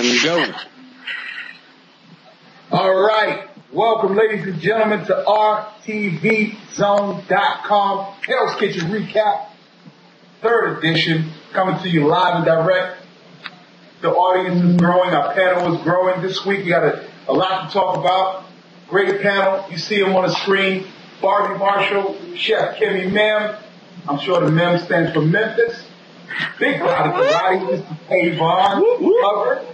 time to go. All right. Welcome, ladies and gentlemen, to RTVZone.com Hell's Kitchen Recap, 3rd edition, coming to you live and direct. The audience is growing. Our panel is growing. This week, we got a lot to talk about. Great panel. You see them on the screen. Barbie Marshall, Chef Kimmy Mem. I'm sure the Mem stands for Memphis. Big body karate, Mr. Avon. Covered.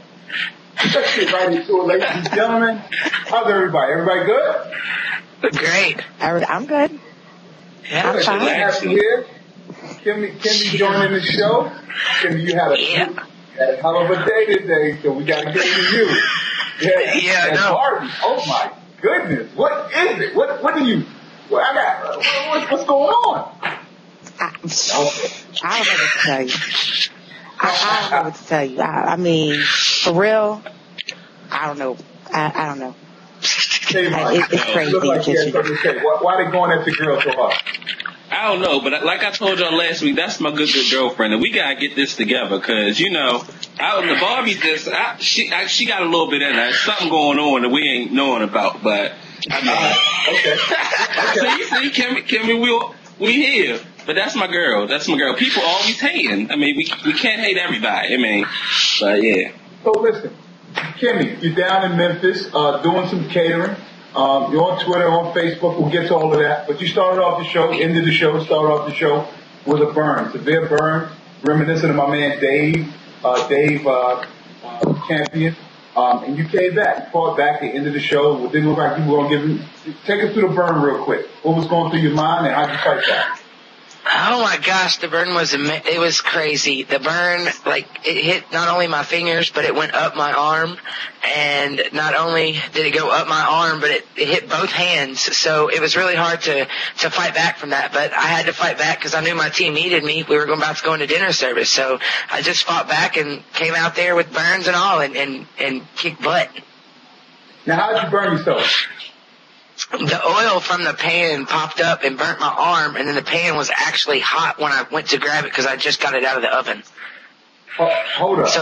Let's get right into it, ladies and gentlemen. How's everybody? Everybody good? Great. I'm good. Yeah, I'm fine. Glad to have you here. Kimmy joining the show. Kimmy, you had a hell of a day today, so we got to get to you. Yeah, and no. Barbie, oh my goodness, what is it? What do you? What's going on? I don't know what to tell you. I don't know what to tell you. I mean, for real, I don't know. I don't know. It's crazy. Why they going at the girl so hard? I don't know, but like I told y'all last week, that's my good girlfriend, and we gotta get this together, cause you know, the Barbie she got a little bit in her. There's something going on that we ain't knowing about, but I mean, see, Kimmy, we here. But that's my girl. People always hating. I mean, we can't hate everybody. I mean, but yeah. So listen, Kimmy, you're down in Memphis, doing some catering. You're on Twitter, on Facebook. We'll get to all of that. But you started off the show with a burn, severe burn, reminiscent of my man Dave Champion. And you came back, fought back at the end of the show. It didn't look like you were going to take us through the burn real quick. What was going through your mind and how'd you fight back? Oh my gosh, the burn it was crazy. The burn, it hit not only my fingers, but it went up my arm. And not only did it go up my arm, but it hit both hands. So it was really hard to fight back from that. But I had to fight back because I knew my team needed me. We were about to go into dinner service. So I just fought back and came out there with burns and all and kicked butt. Now, how'd you burn yourself? The oil from the pan popped up and burnt my arm, and then the pan was actually hot when I went to grab it because I just got it out of the oven. Hold up.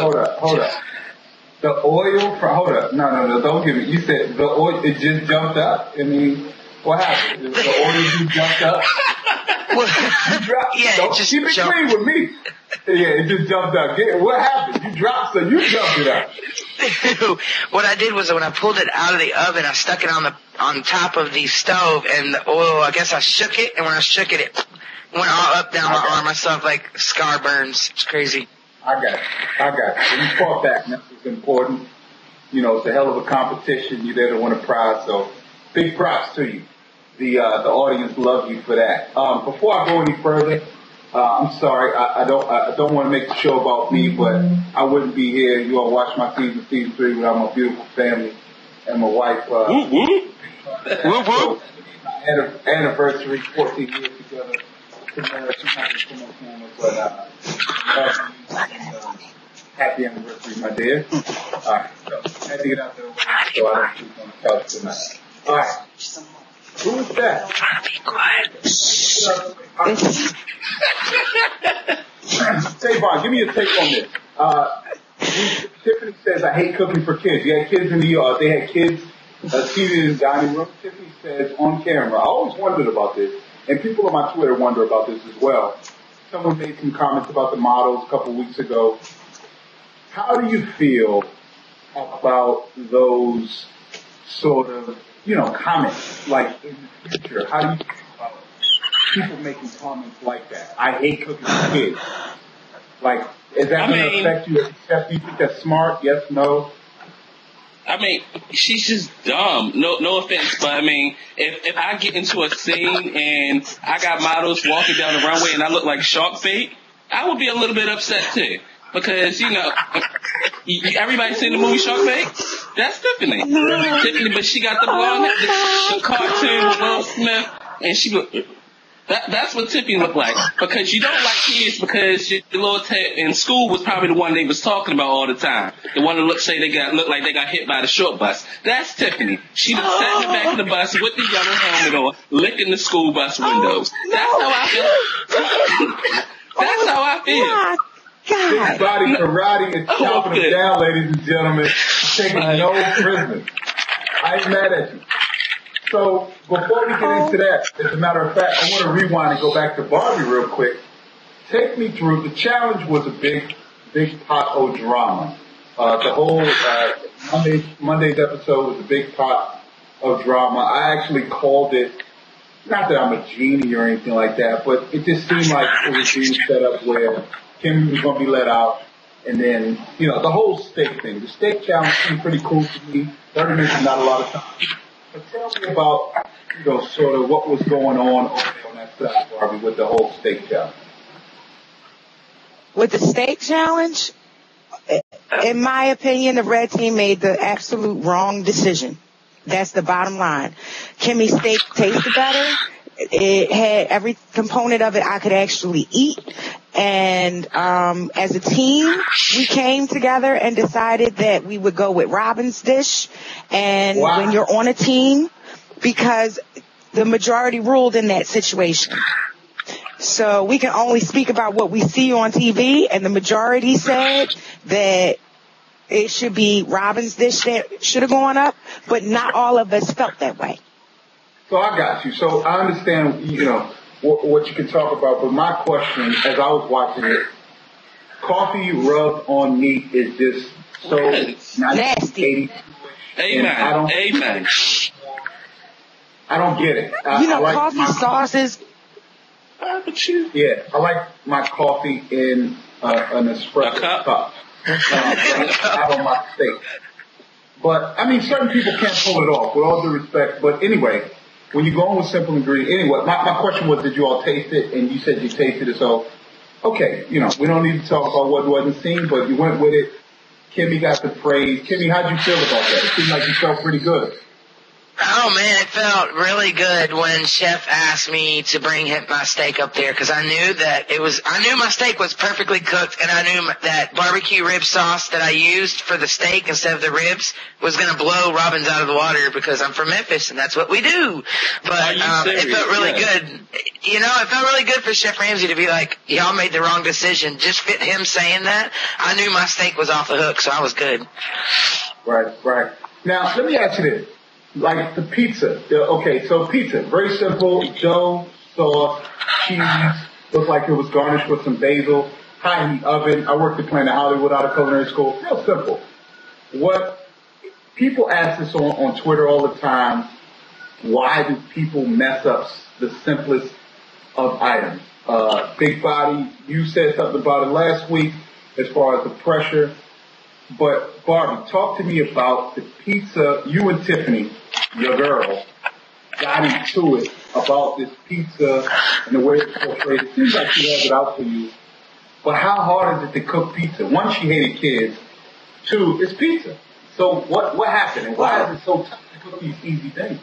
The oil hold up. No, don't give me. You said the oil, it just jumped up? I mean, what happened? The oil just jumped up? Well, You dropped, yeah, it just keep it jumped. clean with me. Yeah, it just jumped up. What happened? You dropped, so you jumped it up. What I did was when I pulled it out of the oven, I stuck it on top of the stove, and the oil, I guess I shook it, and when I shook it, it went all up down my arm. I still have scar burns. It's crazy. I got it. When you fought back, and that's what's important. You know, it's a hell of a competition. You're there to win a prize, so big props to you. The audience loves you for that. Before I go any further, I'm sorry, I don't want to make the show about me, but I wouldn't be here. You all watch my season 3 without my beautiful family and my wife. Anniversary, 14 years together. She's not come on camera, but happy anniversary, my dear. All right, so I had to get out there, so I don't sleep on the couch tonight. All right. Who is that? I'm trying to be quiet. Tavon, give me a take on this. Tiffany says, I hate cooking for kids. You had kids in the yard. They had kids seated in the dining room. Tiffany says, on camera. I always wondered about this, and people on my Twitter wonder about this as well. Someone made some comments about the models a couple of weeks ago. How do you feel about those sort of, comments, like in the future? How do you feel about people making comments like that? I hate cooking for kids. Like, is that going to affect you? Do you think that's smart? Yes, no? I mean, she's just dumb. No offense, but I mean, if I get into a scene and I got models walking down the runway and I look like shark bait, I would be a little bit upset too. Because, everybody seen the movie Shark Bait? That's Tiffany. Tiffany, but she got the blonde, the cartoon with Will Smith, and that's what Tiffany looked like. Because you don't like kids because your little in school was probably the one they was talking about all the time. The one that looked like they got hit by the short bus. That's Tiffany. She sat in the back of the bus with the yellow helmet on, licking the school bus windows. That's how I feel. That's how I feel. Big body karate is chopping them down, ladies and gentlemen. Taking no prisoners. I ain't mad at you. So, before we get into that, as a matter of fact, I want to rewind and go back to Barbie real quick. Take me through. The challenge was a big pot of drama. The whole Monday's episode was a big pot of drama. I actually called it, not that I'm a genie or anything like that, but it just seemed like it was being set up where Kim was going to be let out. And then, the whole steak thing. The steak challenge seemed pretty cool to me. 30 minutes is not a lot of time. But tell me about, sort of what was going on over there on that side, Barbie, with the whole steak challenge. With the steak challenge, in my opinion, the red team made the absolute wrong decision. That's the bottom line. Kimmy's steak tasted better. It had every component of it I could actually eat. And as a team, we came together and decided that we would go with Robin's dish. And when you're on a team, because the majority ruled in that situation. So we can only speak about what we see on TV, and the majority said that it should be Robin's dish that should have gone up, but not all of us felt that way. So I got you. So I understand, what you can talk about, but my question, as I was watching it, coffee rubbed on meat is just so nasty. Amen. I don't get it. Coffee sauces. Yeah, I like my coffee in an espresso cup. Out on my steak. But, certain people can't pull it off, with all due respect. But anyway, when you go on with simple ingredients, anyway, my question was, did you all taste it? And you said you tasted it, so, okay, we don't need to talk about what wasn't seen, but you went with it. Kimmy got the praise. Kimmy, how'd you feel about that? It seemed like you felt pretty good. Oh man, it felt really good when Chef asked me to bring my steak up there, because I knew my steak was perfectly cooked, and I knew that barbecue rib sauce that I used for the steak instead of the ribs was going to blow Robin's out of the water, because I'm from Memphis and that's what we do. But it felt really good. It felt really good for Chef Ramsay to be like, y'all made the wrong decision. Just fit him saying that, I knew my steak was off the hook, so I was good. Right. Now, let me ask you this. Like the pizza. Okay, so pizza. Very simple. Dough, sauce, cheese. Looked like it was garnished with some basil. High heat oven. I worked at Planet Hollywood out of culinary school. Real simple. What people ask this on Twitter all the time. Why do people mess up the simplest of items? Big Body, you said something about it last week as far as the pressure. But Barbie, talk to me about the pizza. You and Tiffany, your girl, got into it about this pizza and the way it's portrayed. It seems like she has it out for you. But how hard is it to cook pizza? One, she hated kids. Two, it's pizza. So what happened? And why is it so tough to cook these easy things?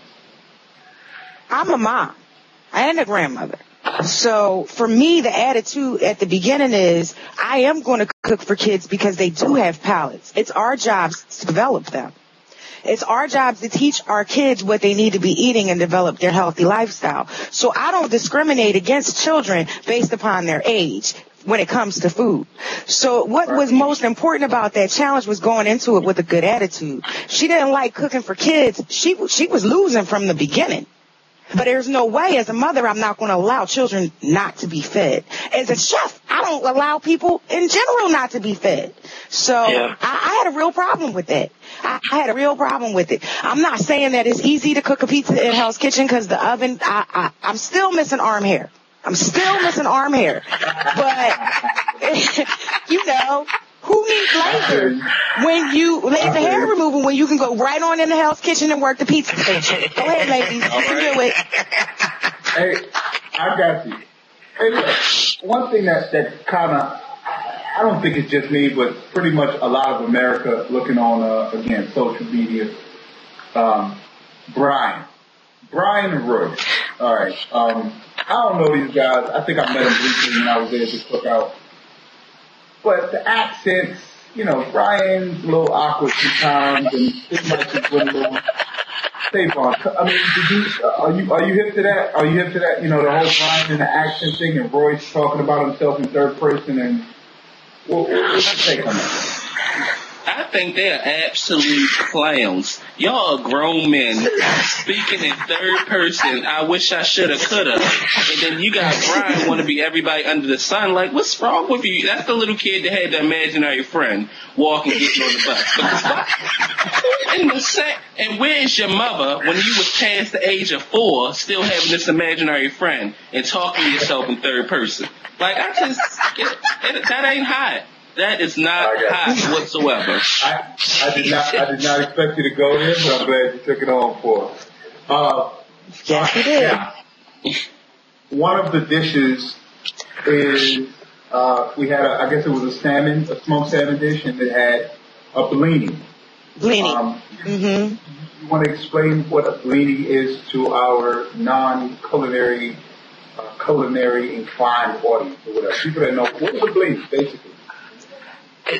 I'm a mom and a grandmother. So for me, the attitude at the beginning is I am going to cook for kids because they do have palates. It's our jobs to develop them. It's our jobs to teach our kids what they need to be eating and develop their healthy lifestyle. So I don't discriminate against children based upon their age when it comes to food. So what was most important about that challenge was going into it with a good attitude. She didn't like cooking for kids. She was losing from the beginning. But there's no way, as a mother, I'm not going to allow children not to be fed. As a chef, I don't allow people in general not to be fed. So I had a real problem with that. I had a real problem with it. I'm not saying that it's easy to cook a pizza in Hell's Kitchen because the oven, I'm still missing arm hair. But, who needs laser laser hair removal when you can go right on in the Hell's Kitchen and work the pizza station? Go ahead, ladies. You can do it. Hey, I got you. Hey, look, one thing that kind of, I don't think it's just me, but pretty much a lot of America looking on, again, social media, Brian and Roy. All right. I don't know these guys. I think I met them briefly when I was there at this cookout. But the accents, Brian's a little awkward sometimes, and seems like he's with a little. Savon, I mean, are you hip to that? Are you hip to that? The whole Brian and the accent thing, and Royce talking about himself in third person, and What's your take on that? I think they're absolute clowns. Y'all are grown men speaking in third person. I wish I shoulda, coulda. And then you got Brian want to be everybody under the sun. Like, what's wrong with you? That's the little kid that had the imaginary friend walking, getting on the bus. Because what? And where's your mother when you was past the age of 4, still having this imaginary friend and talking to yourself in third person? Like, that ain't hot. That is not hot whatsoever. I did not expect you to go there, but I'm glad you took it on for us. Yes, you did. Yeah. One of the dishes is we had I guess it was a smoked salmon dish, and it had a blini. Blini. You want to explain what a blini is to our non-culinary, culinary inclined audience or whatever? People that know what is a blini, basically.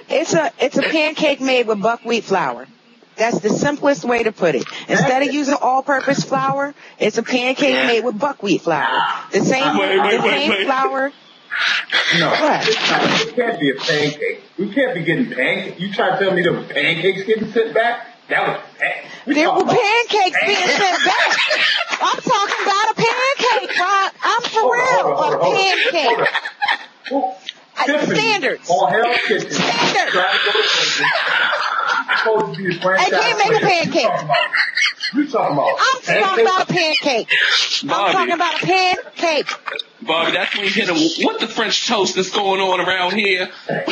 It's a pancake made with buckwheat flour. That's the simplest way to put it. Instead of using all-purpose flour, it's a pancake made with buckwheat flour. The same flour. No, it can't be a pancake. We can't be getting pancakes. You try to tell me there were pancakes getting sent back? That was there were pancakes being sent back. I'm talking about a pancake, Bob. I'm for real. A pancake. Standards. All hell kitchen. Standards. Supposed to be a franchise. I can't make a pancake. You talking about? I'm talking about a pancake. Bobby. I'm talking about a pancake. Bobby, that's when you hit him. What the French toast that's going on around here? That's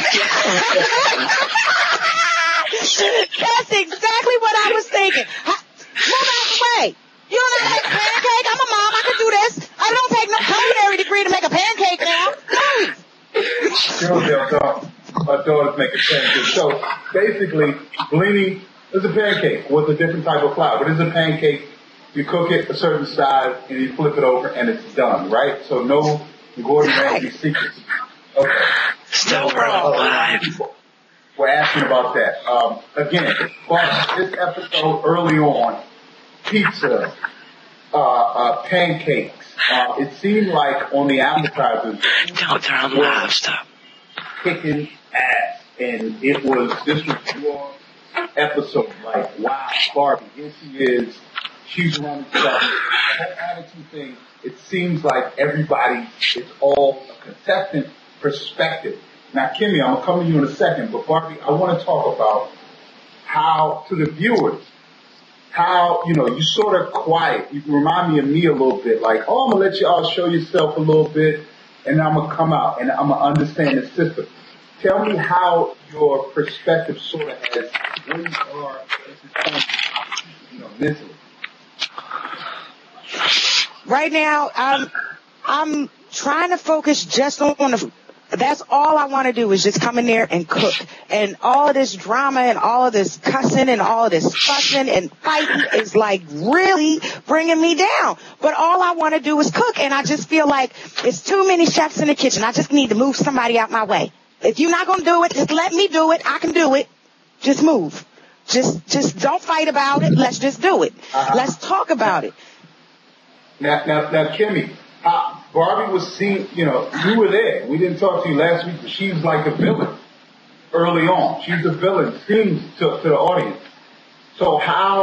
exactly what I was thinking. Move out the way. You don't know how to make a pancake? I'm a mom. I can do this. I don't take no culinary degree to make a pancake now. No. My daughter's making pancakes. So basically, blini is a pancake with a different type of flour. But it's a pancake. You cook it a certain size and you flip it over and it's done, right? So no Gordon Ramsay secrets. Okay. Still alive. We're asking about that. Again, this episode early on, pizza, pancakes. It seemed like on the appetizers, don't turn live, stop. Kicking ass, and this was your episode. Like, wow, Barbie, here she is. She's running stuff. That attitude thing. It seems like everybody is all a contestant perspective. Now, Kimmy, I'm gonna come to you in a second, but Barbie, I want to talk about how to the viewers. How, you sort of quiet. You can remind me of me a little bit. Like, I'm going to let y'all show yourself a little bit, and I'm going to come out, and I'm going to understand the system. Tell me how your perspective sort of has, when you are at this point, mentally. Right now, I'm trying to focus just on that's all I want to do is just come in there and cook. And all of this drama and all of this cussing and all of this fussing and fighting is like really bringing me down. But all I want to do is cook. And I just feel like it's too many chefs in the kitchen. I just need to move somebody out my way. If you're not going to do it, just let me do it. I can do it. Just move. Just don't fight about it. Let's just do it. Let's talk about it. Now, Kimmy. Barbie was seen, you were there. We didn't talk to you last week, but she's like a villain early on. She's a villain, seems to the audience. So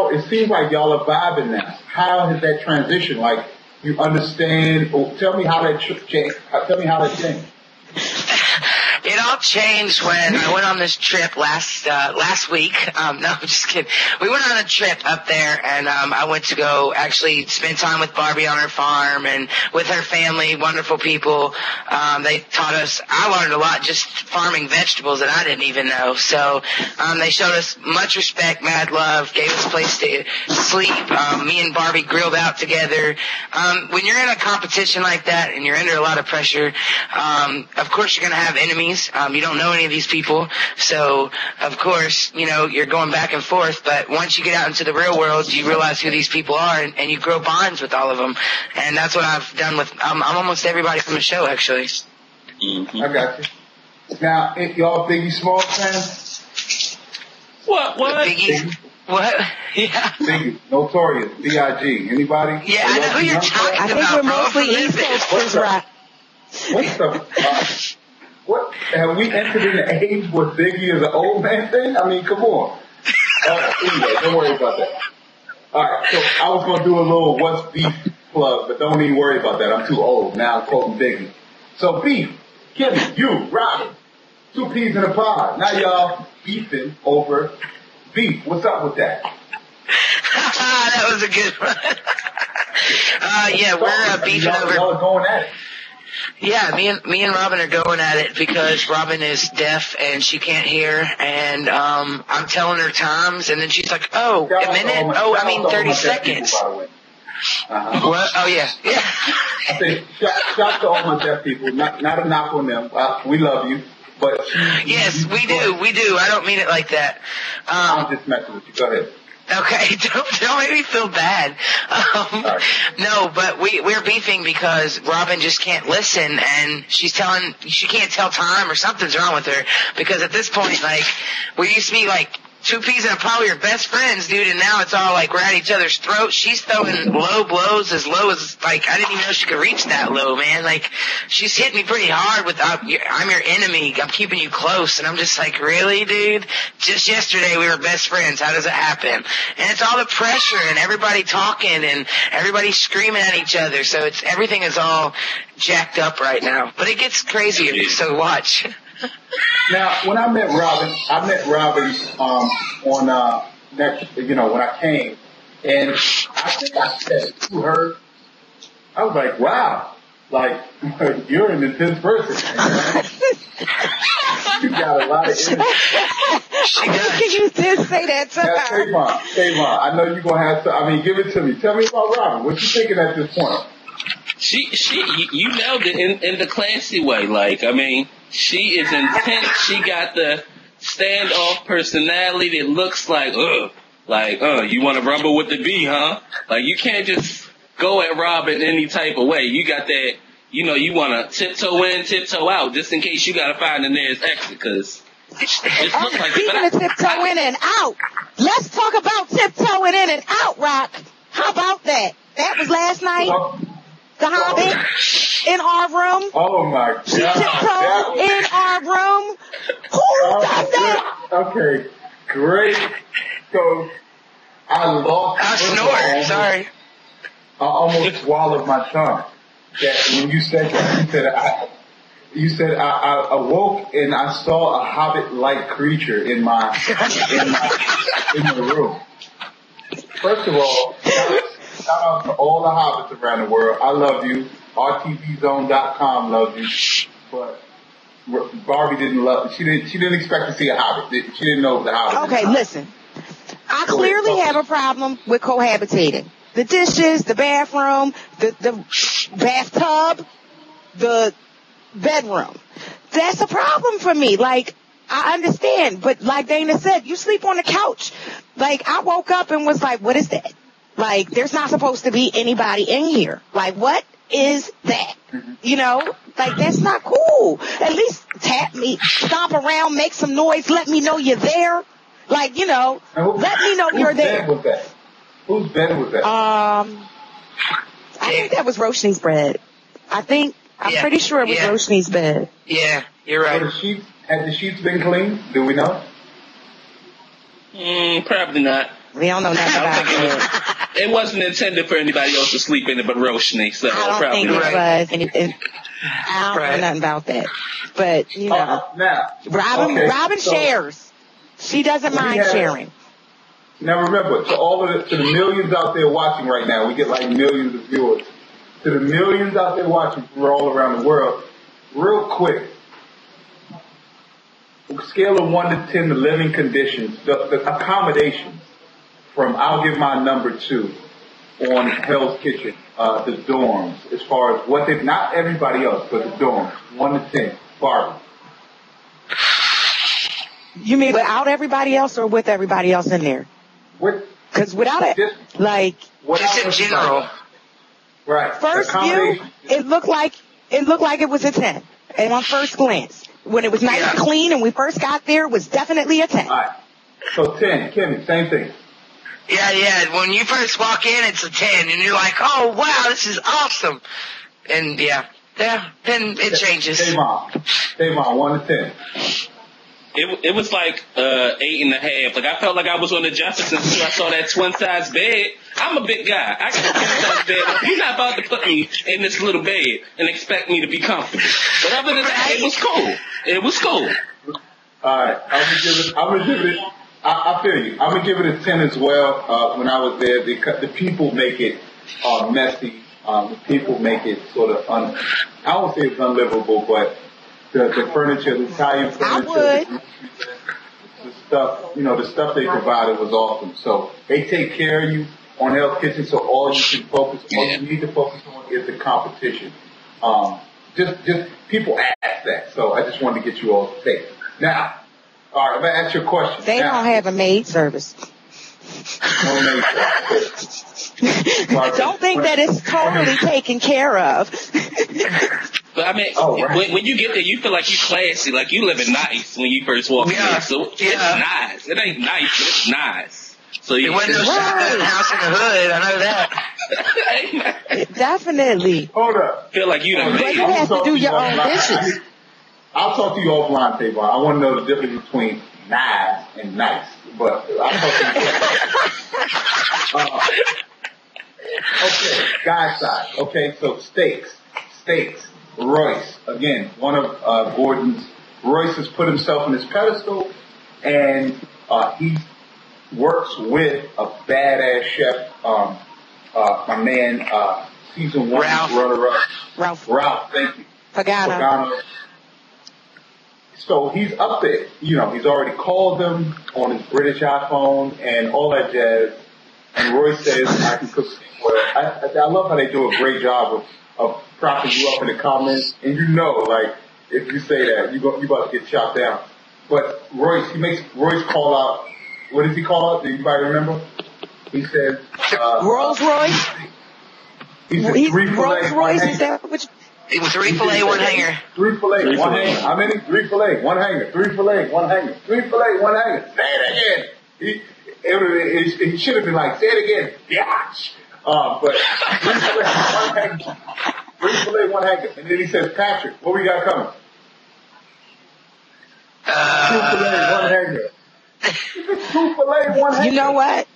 it seems like y'all are vibing now. How has that transition? Like, you understand, tell me how that changed. It all changed when I went on this trip last week. No, I'm just kidding. We went on a trip up there, and I went to go actually spend time with Barbie on her farm and with her family, wonderful people. They taught us, I learned a lot just farming vegetables that I didn't even know. So they showed us much respect, mad love, gave us a place to sleep. Me and Barbie grilled out together. When you're in a competition like that and you're under a lot of pressure, of course you're going to have enemies. You don't know any of these people, so of course, you're going back and forth, but once you get out into the real world, you realize who these people are, and you grow bonds with all of them, and that's what I've done with almost everybody from the show, actually. Mm-hmm. I got you. Now, y'all Biggie Smalls fans? What? Biggie? What? Yeah. Biggie, Notorious, B.I.G. Anybody? Yeah, I know who you're talking about, I think we're mostly East Coasters, right? What's the... have we entered in the age where Biggie is an old man thing? I mean, come on. Anyway, don't worry about that. All right, so I was going to do a little What's Beef plug, but don't even worry about that. I'm too old. Now I'm quoting Biggie. So Beef, Kimmy, you, Robin, 2 peas in a pod. Now y'all beefing over beef. What's up with that? That was a good one. Yeah, we're beefing over. Y'all are going at it. Yeah, me and Robin are going at it because Robin is deaf and she can't hear, and I'm telling her times, and then she's like, "Oh, a minute? Oh, I mean 30 seconds." What? Oh yeah. I say shout to all my deaf people. Not a knock on them. We love you, but yes, we do. I don't mean it like that. I'm just messing with you. Go ahead. Okay, don't make me feel bad. No, but we're beefing because Robin just can't listen, and she can't tell time, or something's wrong with her, because at this point, like, we used to be like 2 peas in a pod, we were best friends, dude, and now it's all like we're at each other's throats. She's throwing low blows as low as, like, I didn't even know she could reach that low, man. Like, she's hitting me pretty hard with, I'm your enemy, I'm keeping you close, and I'm just like, really, dude? Just yesterday we were best friends, how does it happen? And it's all the pressure, and everybody talking, and everybody screaming at each other, so everything is all jacked up right now. But it gets crazier, so watch. Now, when I met Robin on next, when I came, and I think I said to her, I was like, wow, like, you're an intense person. You got a lot of energy. You did say that to her. Tavon, I know you're going to have to, give it to me. Tell me about Robin. What you thinking at this point? You nailed it in the classy way. Like, she is intense. She got the standoff personality that looks like, you want to rumble with the bee, huh? Like, you can't just go at Robin any type of way. You got that, you want to tiptoe in, tiptoe out, just in case you got to find the nearest exit, because it looks like speaking of tiptoe in and out, let's talk about tiptoeing in and out, Rock. How about that? That was last night. The Hobbit in our room. Oh my God. She tiptoed in our room. Who does that? Okay, great. So I snored. Sorry. I almost swallowed my tongue. That when you said that, you said I awoke and I saw a Hobbit-like creature in the room. First of all, shout out to all the Hobbits around the world. I love you. RTVZone.com loves you. But Barbie didn't love it. She didn't expect to see a Hobbit. She didn't know the Hobbit. Okay, listen. I clearly have a problem with cohabitating. The dishes, the bathroom, the bathtub, the bedroom. That's a problem for me. Like, I understand, but like Dana said, you sleep on the couch. Like, I woke up and was like, what is that? Like, there's not supposed to be anybody in here. Like, what is that? Like, that's not cool. At least tap me, stomp around, make some noise, let me know you're there. Like, let me know you're there. Whose bed was that? I think that was Roshni's bed. I'm pretty sure it was Roshni's bed. Yeah, you're right. Had the sheets been clean? Do we know? Probably not. We don't know nothing about it. It wasn't intended for anybody else to sleep in it but Roshni, so I don't probably think not. It was. I don't know nothing about that. But, now, Robin shares. She doesn't mind sharing. Now remember, to the millions out there watching right now, we get like millions of viewers. To the millions out there watching from all around the world, real quick, scale of 1 to 10, the living conditions, the accommodations from, I'll give my number 2 on Hell's Kitchen, the dorms, as far as not everybody else, but the dorms, 1 to 10, Barbie. You mean without everybody else or with everybody else in there? Because without it, just in general. Right. First view, it looked like it was a 10. And on first glance, when it was nice and clean and we first got there, it was definitely a 10. All right. So 10, Kimmy, same thing. Yeah. When you first walk in, it's a 10, and you're like, oh wow, this is awesome. And yeah. Yeah, then it changes. Davon, 1 to 10. It was like 8.5. Like I felt like I was on the Jeffersons until I saw that twin size bed. I'm a big guy. I got a twin size bed. You're not about to put me in this little bed and expect me to be comfortable. But other than that, it was cool. It was cool. All right, I'm gonna give it. I feel you. I'm gonna give it a 10 as well. When I was there, because the people make it messy. The people make it sort of I won't say it's unlivable, but the furniture, the Italian furniture, the stuff, the stuff they provided was awesome. So they take care of you on Hell's Kitchen. So all you need to focus on is the competition. Just people ask that. So I just wanted to get you all to take. Now, all right, I'm gonna ask you a question. They don't have a maid service. No maid service. Don't think that it's totally taken care of. But I mean, when you get there, you feel like you classy, like you living nice when you first walk in. So it's nice. It ain't nice, but it's nice. So it wasn't no shotgun house in the hood. I know that. Definitely. Hold up. Feel like you done But you have to do your own dishes. I'll talk to you offline, Tavon. I want to know the difference between nice and nice. But I'll talk to you. Okay, guy side. Okay, so steaks. Royce, again, one of Gordon's. Royce has put himself on his pedestal, and he works with a badass chef. My man, season 1 runner-up. Ralph, thank you. Pagano. So he's up there. He's already called them on his British iPhone and all that jazz. And Royce says, I can cook. I love how they do a great job of propping you up in the comments. And if you say that, you about to get chopped down. But he makes Royce call out, what does he call out? Do anybody remember? He says, Rolls Royce? He said 3 fillet, Rolls Royce, is that what it was 3 fillet, 1 hanger. 3 fillet, 1 hanger. How many? 3 fillet, 1 hanger. 3 fillet, 1 hanger. 3 fillet, 1 hanger. Say it again. He should have been like, say it again. Biatch. But 3 fillet, 1 hanger. 3 fillet, 1 hanger. And then he says, Patrick, what we got coming? 2 fillet, 1 hanger. 2 fillet, 1 hanger. You know what?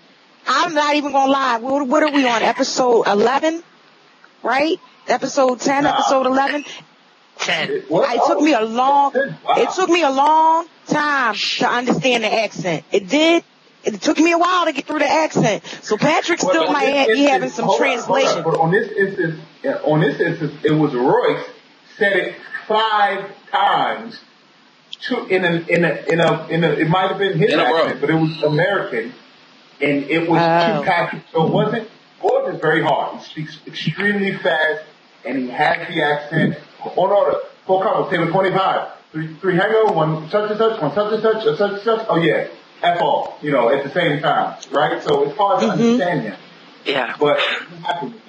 I'm not even gonna lie. What are we on? Episode 11? Right? Episode 10, episode 11? 10. It took me a long time to understand the accent. It took me a while to get through the accent. So Patrick still might be having some translation. But on this instance, it was Royce said it 5 times. It might have been his accent, but it was American, and it was to Patrick. So it wasn't. Gordon is very hard. He speaks extremely fast, and he has the accent. On order, 4 combos, table 25, 3 hanger, 1 such and such, 1 such and such, such and such. Oh yeah. F all, at the same time, right? So it's hard to understand him. Yeah. But I'm happy with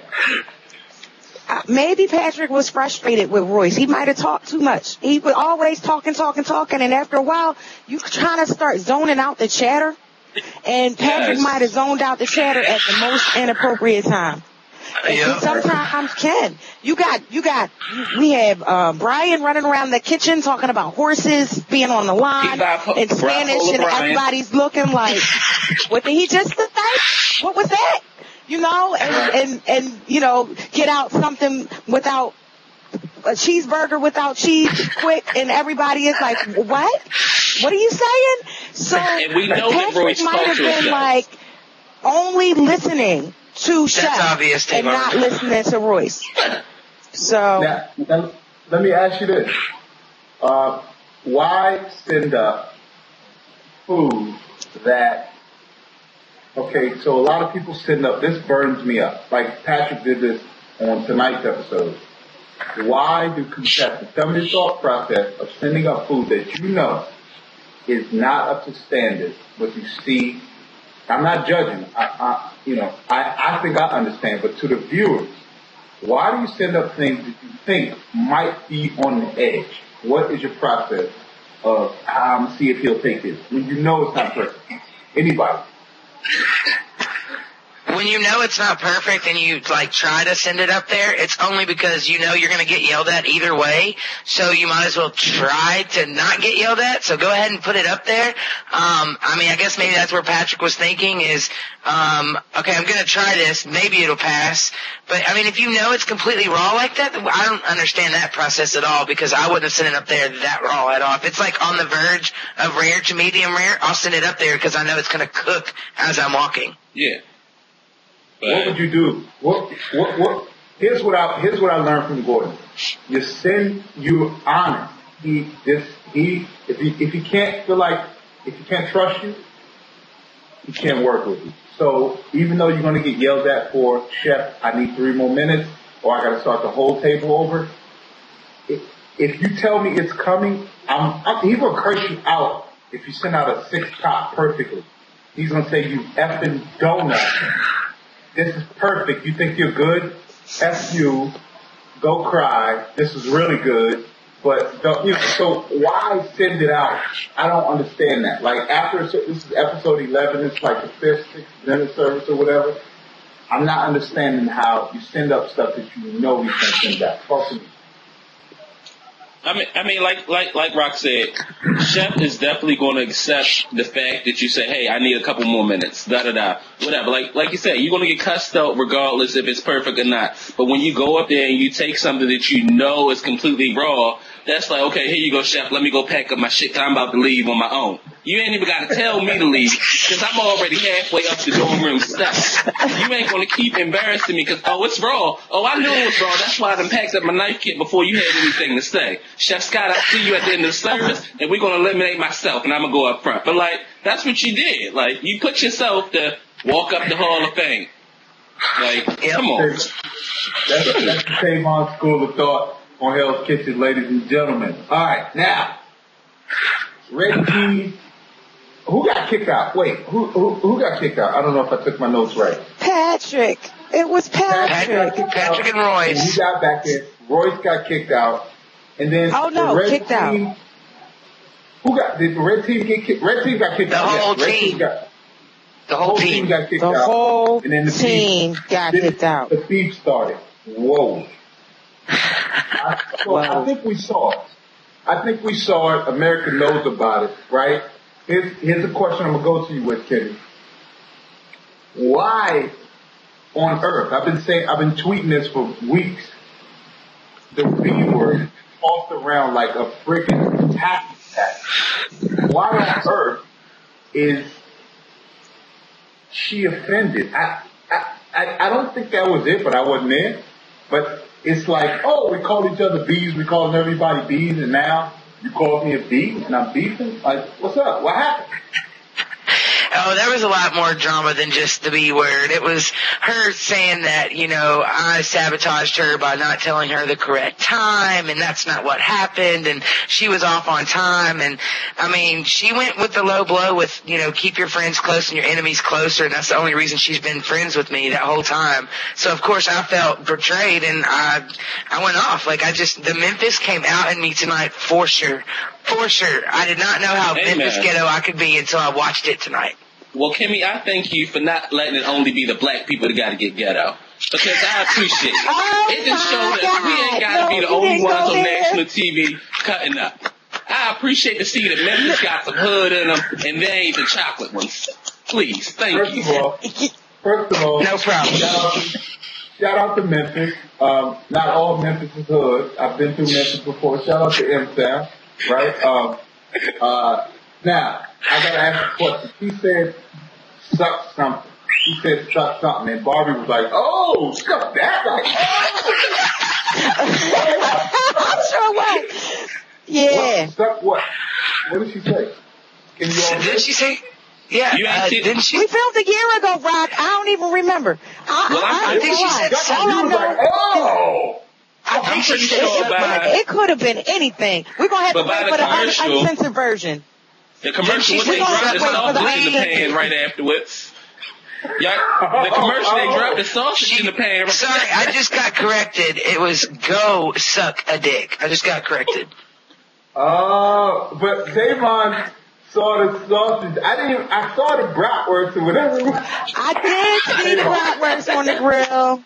that. Maybe Patrick was frustrated with Royce. He might have talked too much. He was always talking, and after a while, you trying to start zoning out the chatter, and Patrick might have zoned out the chatter at the most inappropriate time. Yeah. Sometimes can. We have Brian running around the kitchen talking about horses being on the line in Spanish, and everybody's looking like, what did he just say? What was that? And get out something without a cheeseburger without cheese quick, and everybody is like, what? What are you saying? So and we know Patrick might have been like only listening to Chef and not listening to Royce. So now, let me ask you this: why send up food that? Okay, so a lot of people send up. This burns me up. Like Patrick did this on tonight's episode. Why do contestants? Tell me the thought process of sending up food that is not up to standard. What you see. I'm not judging. I think I understand, but to the viewers, why do you send up things that you think might be on the edge? What is your process of see if he'll take this when you know it's not perfect? Anybody? When when you know it's not perfect and you like try to send it up there, it's only because you know you're going to get yelled at either way. So you might as well try to not get yelled at. So go ahead and put it up there. I mean, I guess maybe that's where Patrick was thinking is, okay, I'm going to try this. Maybe it'll pass. But I mean, if you know it's completely raw like that, I don't understand that process at all because I wouldn't have sent it up there that raw at all. If it's like on the verge of rare to medium rare, I'll send it up there because I know it's going to cook as I'm walking. Yeah. But what would you do? Here's what I learned from Gordon. You honest. If he can't trust you, he can't work with you. So even though you're going to get yelled at for, Chef, I need 3 more minutes, or I got to start the whole table over. If you tell me it's coming, he will curse you out if you send out a 6 top perfectly. He's going to say, you effing donut. This is perfect. You think you're good? F you. Go cry. This is really good. But, so why send it out? I don't understand that. Like, this is episode 11, it's like the 5th, 6th dinner service or whatever. I'm not understanding how you send up stuff that you know you can't send back. Talk to me. I mean, like Rock said, Chef is definitely going to accept the fact that you say, hey, I need a couple more minutes, whatever. Like you said, you're going to get cussed out regardless if it's perfect or not. But when you go up there and you take something that you know is completely raw, that's like, okay, here you go, Chef, let me go pack up my shit 'cause I'm about to leave on my own. You ain't even got to tell me to leave because I'm already halfway up the dorm room steps. You ain't going to keep embarrassing me because, oh, it's raw. Oh, I knew it was raw. That's why I done packed up my knife kit before you had anything to say. Chef Scott, I'll see you at the end of the service, and we're going to eliminate myself, and I'm going to go up front. But, like, that's what you did. Like, you put yourself to walk up the Hall of Fame. Like, come on. That's the Tavon school of thought on Hell's Kitchen, ladies and gentlemen. All right, now, Red Team. Who got kicked out? Wait, who got kicked out? I don't know if I took my notes right. Patrick. It was Patrick. Patrick and Royce. And he got back in. Royce got kicked out. And then the Red kicked team, out. Did the Red Team get kicked? Red Team got kicked out. The whole team. The whole team got kicked out. The whole and then the team got kicked out. The beef started. Whoa. I think we saw it. America knows about it, right? Here's a question I'm going to go to you with, Kenny. Why on earth, I've been tweeting this for weeks, the B word tossed around like a freaking tax attack. Why on earth is she offended? I don't think that was it, but I wasn't there. But it's like, oh, we call each other B's, we calling everybody B's, and now you called me a B and I'm beefing? Like, what's up? What happened? Oh, there was a lot more drama than just the B word. It was her saying that, I sabotaged her by not telling her the correct time, and that's not what happened, and she was off on time, and, I mean, she went with the low blow with, keep your friends close and your enemies closer, and that's the only reason she's been friends with me that whole time. So, of course, I felt betrayed, and I went off. Like, the Memphis came out in me tonight for sure. For sure. I did not know how Memphis ghetto I could be until I watched it tonight. Well, Kimmy, I thank you for not letting it only be the black people that got to get ghetto. Because I appreciate it. It just showed us we ain't got to be the only ones on national TV cutting up. I appreciate to see that Memphis got some hood in them, and they ain't the chocolate ones. Please, thank you. First of all, no problem. Shout out to Memphis. Not all Memphis is hood. I've been through Memphis before. Shout out to M-Town, right? Now, I gotta ask a question. She said, suck something. She said, suck something. And Barbie was like, oh, suck that. Like, oh. I'm sure what? Yeah. Suck what? What did she say? Can you all Did she say? Yeah, didn't she? We filmed a year ago, Rock. I don't even remember. I think she said something. Oh! I think she said something. It could have been anything. We're going to have to wait for the uncensored version. The commercial, when they dropped the sausage in the pan right afterwards. Yeah, the commercial, they dropped the sausage in the pan. Sorry, I just got corrected. It was go suck a dick. I just got corrected. But Davon saw the sausage. I saw the bratwurst or whatever. I did see the bratwurst on the grill.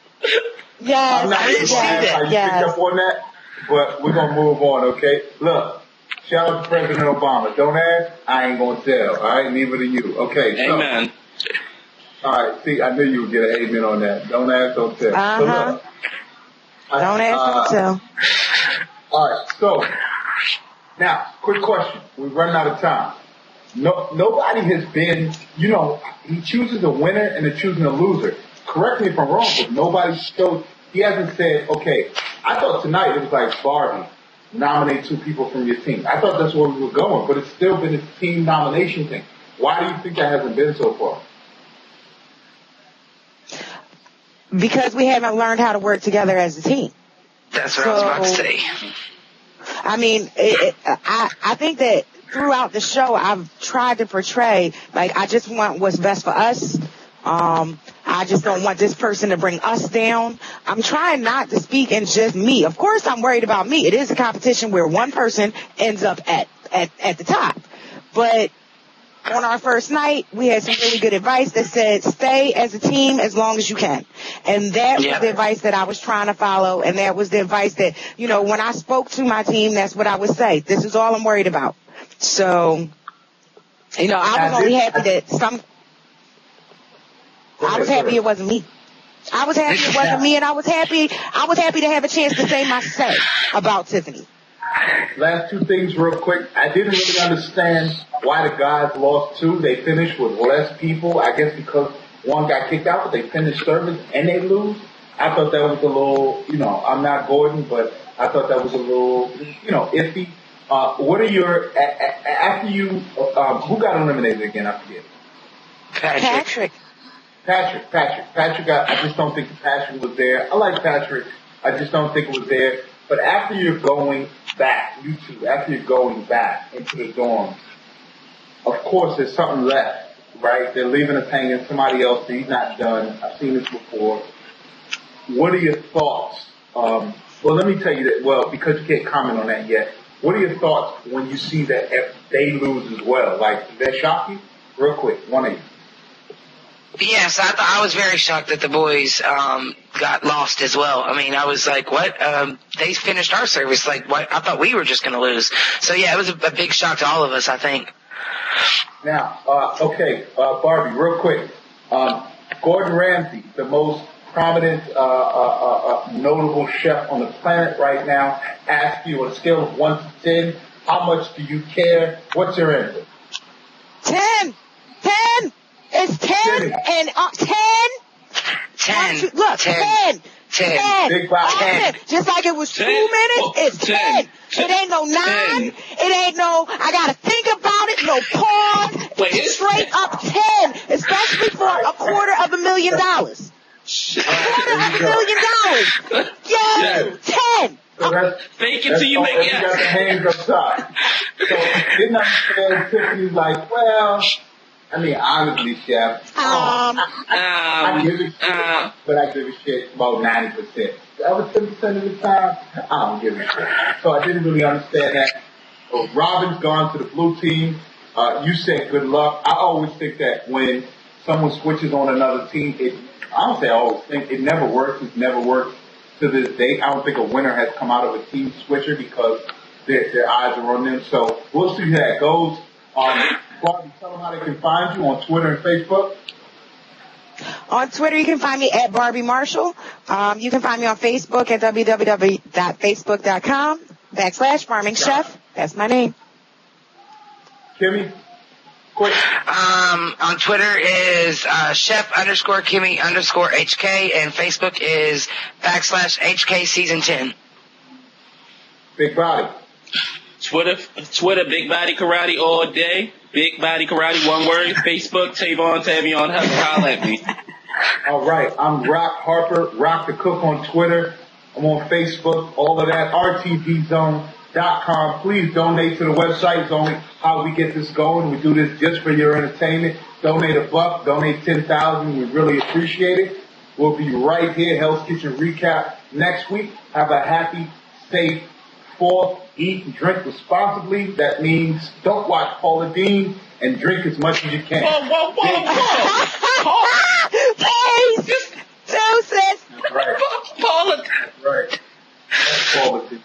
Yes, I'm not I didn't see that. you picked up on that, but we're gonna move on, okay? Look, shout out to President Obama. Don't ask, I ain't gonna tell. All right, neither do you. Okay. So, Amen. all right. See, I knew you would get an amen on that. Don't ask, don't tell. So look, Don't ask, don't tell. all right. So now, quick question. We're running out of time. Nobody has been. He chooses a winner and they're choosing a loser. Correct me if I'm wrong, but nobody showed. He hasn't said, okay. I thought tonight it was like Barbie. Nominate 2 people from your team. I thought that's where we were going, but it's still been a team nomination thing. Why do you think that hasn't been so far? Because we haven't learned how to work together as a team. That's what I was about to say. I mean, I think that throughout the show, I've tried to portray, like, I just want what's best for us. I just don't want this person to bring us down. I'm trying not to speak in just me. Of course, I'm worried about me. It is a competition where one person ends up at the top. But on our first night, we had some really good advice that said, stay as a team as long as you can. And that was the advice that I was trying to follow. And that was the advice that, when I spoke to my team, that's what I would say. This is all I'm worried about. So, I was only happy that I was happy it wasn't me. I was happy it wasn't me, and I was happy to have a chance to say my say about Tiffany. Last 2 things real quick. I didn't really understand why the guys lost 2. They finished with less people. I guess because one got kicked out, but they finished service and they lose. I thought that was a little, I'm not Gordon, but I thought that was a little, iffy. What are your, after you, who got eliminated again? I forget. Patrick. Patrick, I just don't think the passion was there. I like Patrick. I just don't think it was there. But after you're going back, you two, after you're going back into the dorms, of course there's something left, right? They're leaving us hanging. Somebody else, he's not done. I've seen this before. What are your thoughts? Well, let me tell you that, because you can't comment on that yet, what are your thoughts when you see that if they lose as well? Like, does that shock you? Real quick, one of you. Yes, I was very shocked that the boys got lost as well. I mean, I was like, what? They finished our service. Like, what? I thought we were just going to lose. So, yeah, it was a big shock to all of us, I think. Now, Barbie, real quick. Gordon Ramsay, the most prominent, notable chef on the planet right now, asks you on a scale of 1 to 10, how much do you care? What's your answer? 10! It's 10 and 10. 10. Look, 10. 10. Big box. 10. Just like it was 2 minutes, it's 10. It ain't no 9. It ain't no, I gotta think about it, no pause. Wait, it's straight up 10, especially for $250,000. $250,000. Yo, 10. So fake it till you make it. You got the hands up top. So didn't understand Tiffany's like, well, I mean, honestly, Chef, I give a shit, but I give a shit about 90%. The other 10% of the time, I don't give a shit. So I didn't really understand that. Robin's gone to the blue team. You said good luck. I always think that when someone switches on another team, I don't say I always think, it never works. It's never worked to this day. I don't think a winner has come out of a team switcher because their eyes are on them. So we'll see how that goes. Barbie, tell them how they can find you on Twitter and Facebook. On Twitter, you can find me at Barbie Marshall. You can find me on Facebook at www.facebook.com/Farming Chef. That's my name. Kimmy, quick. On Twitter is chef_Kimmy_HK, and Facebook is /HK Season 10. Big Body. Twitter, Big Body Karate all day. Big Body Karate, one word. Facebook, Tavion, holla at me. All right. I'm Rock Harper, Rock the Cook on Twitter. I'm on Facebook, all of that. RTVZone.com. Please donate to the website. It's only how we get this going. We do this just for your entertainment. Donate $1, donate 10,000. We really appreciate it. We'll be right here, Hell's Kitchen Recap, next week. Have a happy, safe, Fourth, eat and drink responsibly. That means don't watch Paula Dean and drink as much as you can. Whoa. Please, Joseph. Right. Paula. Right. That's Paula Dean.